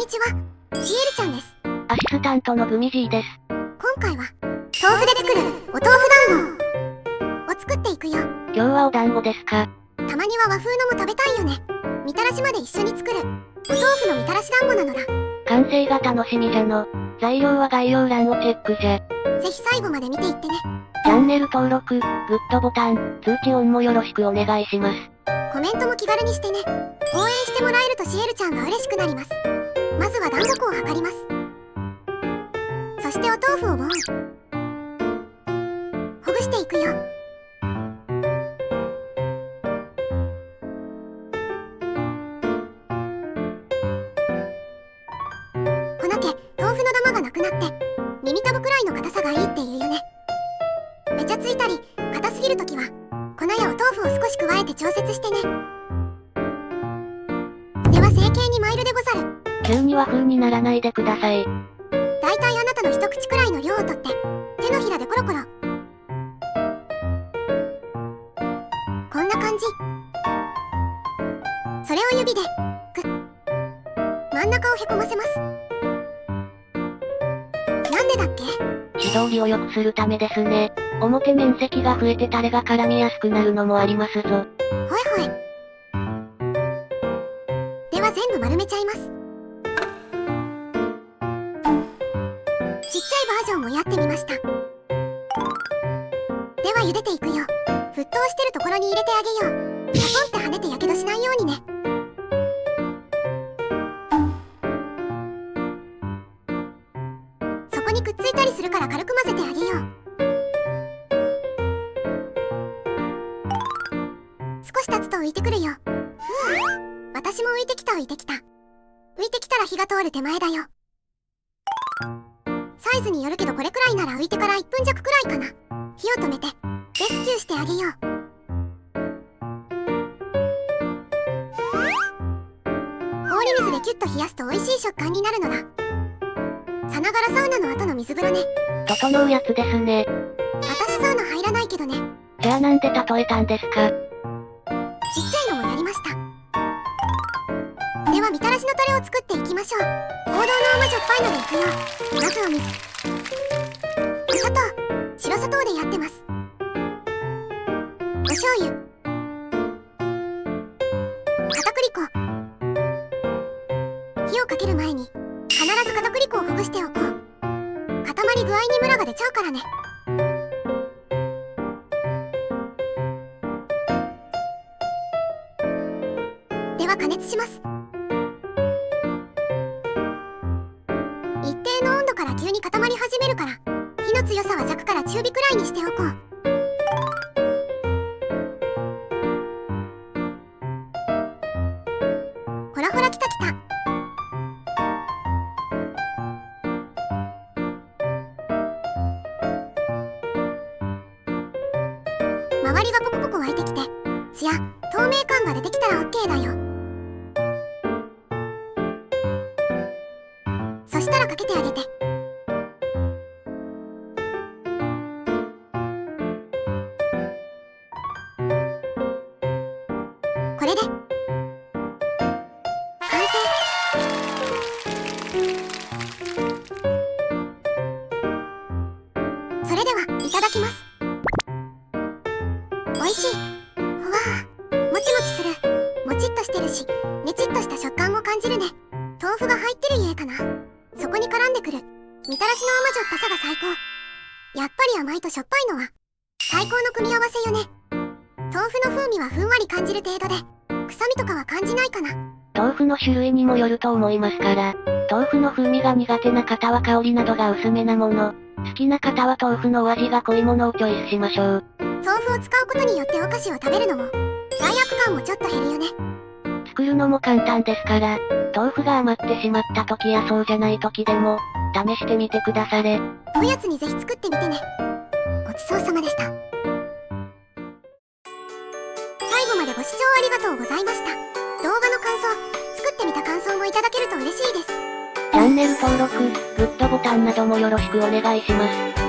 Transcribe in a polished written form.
にちは、シエルちゃんです。アシスタントのグミジーです。今回は、豆腐で作るお豆腐団子を作っていくよ。今日はお団子ですか？たまには和風のも食べたいよね。みたらしまで一緒に作るお豆腐のみたらし団子なのだ。完成が楽しみじゃの。材料は概要欄をチェックじゃ。ぜひ最後まで見ていってね。チャンネル登録、グッドボタン、通知オンもよろしくお願いします。コメントも気軽にしてね。応援してもらえるとシエルちゃんが嬉しくなります。まずは団子粉を測ります。そしてお豆腐をボン。ほぐしていくよ。粉気、豆腐のダマがなくなって耳たぶくらいの硬さがいいって言うよね。べちゃついたり硬すぎるときは粉やお豆腐を少し加えて調節してね。では成形に参るでござる。急に和風にならないでください。だいたいあなたの一口くらいの量をとって手のひらでコロコロ。こんな感じ。それを指でグッ。真ん中をへこませます。なんでだっけ？火通りを良くするためですね。表面積が増えてタレが絡みやすくなるのもありますぞ。ほいほい。では全部丸めちゃいます。ちっちゃいバージョンもやってみました。では茹でていくよ。沸騰してるところに入れてあげよう。パコンって跳ねてやけどしないようにね。そこにくっついたりするから軽く混ぜてあげよう。少し経つと浮いてくるよ。ふう、私も浮いてきた。浮いてきたら火が通る手前だよ。サイズによるけどこれくらいなら浮いてから1分弱くらいかな。火を止めてレスキューしてあげよう。氷水でキュッと冷やすと美味しい食感になるのだ。さながらサウナの後の水風呂ね。整うやつですね。私サウナ入らないけどね。じゃあなんで例えたんですか？ちっちゃいのもやりました。ではみたらしのタレを作っていきましょう。王道の甘じょっぱいのでいくよ。まずは水、お砂糖、白砂糖でやってます。お醤油、片栗粉。火をかける前に必ず片栗粉をほぐしておこう。固まり具合にムラが出ちゃうからね。では加熱します。一定の温度から急に固まり始めるから火の強さは弱から中火くらいにしておこう。ほらほらきたきた。周りがポコポコ湧いてきてツヤ透明感が出てきたら OK だよ。そしたらかけてあげて。これで完成。それではいただきます。おいしい。ふわー、もちもちする。もちっとしてるしねちっとした食感も感じるね。豆腐が入ってる家かな。そこに絡んでくるみたらしの甘じょっぱさが最高。やっぱり甘いとしょっぱいのは最高の組み合わせよね。豆腐の風味はふんわり感じる程度で臭みとかは感じないかな。豆腐の種類にもよると思いますから、豆腐の風味が苦手な方は香りなどが薄めなもの、好きな方は豆腐のお味が濃いものをチョイスしましょう。豆腐を使うことによってお菓子を食べるのも罪悪感もちょっと減るよね。作るのも簡単ですから、豆腐が余ってしまった時やそうじゃない時でも試してみてくだされ。おやつにぜひ作ってみてね。ごちそうさまでした。最後までご視聴ありがとうございました。動画の感想、作ってみた感想もいただけると嬉しいです。チャンネル登録、グッドボタンなどもよろしくお願いします。